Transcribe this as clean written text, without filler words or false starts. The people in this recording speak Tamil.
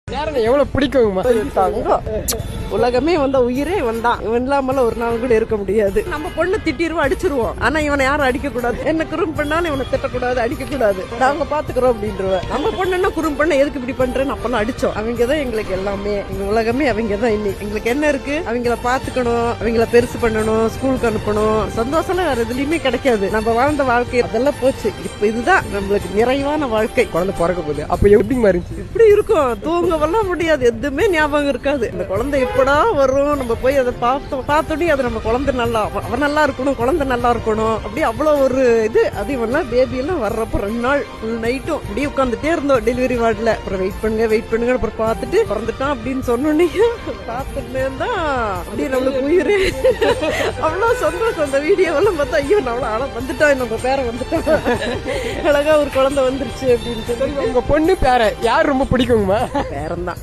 எவ்வளவு பிடிக்குங்கம்மா? தங்கம் உலகமே வந்த உயிரே வந்தான். இவன் இல்லாமல ஒரு நாள் கூட இருக்க முடியாது. நம்ம பொண்ணு திட்டிடுவோம், அடிச்சிருவோம். ஆனா இவனை யாரும் அடிக்க கூடாது. என்ன குறும் பண்ணாலும் இவனை திட்டக்கூடாது, அடிக்க கூடாது. நாங்க பாத்துக்கிறோம் அப்படின்றவ. நம்ம பொண்ணு குறும் பண்ண எதுக்கு இப்படி பண்றேன்னு அப்பெல்லாம் அடிச்சோம். அவங்கதான் எங்களுக்கு எல்லாமே, எங்க உலகமே அவங்கதான். இன்னைக்கு எங்களுக்கு என்ன இருக்கு? அவங்கள பாத்துக்கணும், அவங்கள பெருசு பண்ணணும், ஸ்கூலுக்கு அனுப்பணும். சந்தோஷம் வேற எதுலயுமே கிடைக்காது. நம்ம வாழ்ந்த வாழ்க்கை அதெல்லாம் போச்சு. இப்ப இதுதான் நம்மளுக்கு நிறைவான வாழ்க்கை. குழந்தை பிறக்க போகுது, அப்ப எப்படிமா இருந்துச்சு? இப்படி இருக்கும், தூங்கவெல்லாம் முடியாது, எதுவுமே ஞாபகம் இருக்காது. இந்த குழந்தை எப்படா வரும், நம்ம போய் அதை பார்த்தோன்னே அது நம்ம குழந்தை நல்லா, அவன் நல்லா இருக்கணும், குழந்தை நல்லா இருக்கணும், அப்படி அவ்வளவு ஒரு இது. அது இவெல்லாம் பேபி எல்லாம் வர்றப்ப 2 நாள் ஃபுல் நைட்டும் அப்படியே உட்காந்துட்டே இருந்தோம் டெலிவரி வார்டுல. அப்புறம் வெயிட் பண்ணுங்க அப்புறம் பார்த்துட்டு பிறந்துட்டான் அப்படின்னு சொன்னோன்னே பார்த்துட்டே தான் அப்படியே நம்மளுக்கு உயிரே. அவ்வளவு சந்தோஷம். அந்த வீடியோவெல்லாம் பார்த்தா ஐயோ அவ்வளோ ஆளா வந்துட்டான், நம்ம பேரை வந்துட்டான், அழகா ஒரு குழந்தை வந்துருச்சு அப்படின்னு சொல்லி. உங்க பொண்ணு பேர யார் ரொம்ப பிடிக்குங்கம்மா? பேரன் தான்.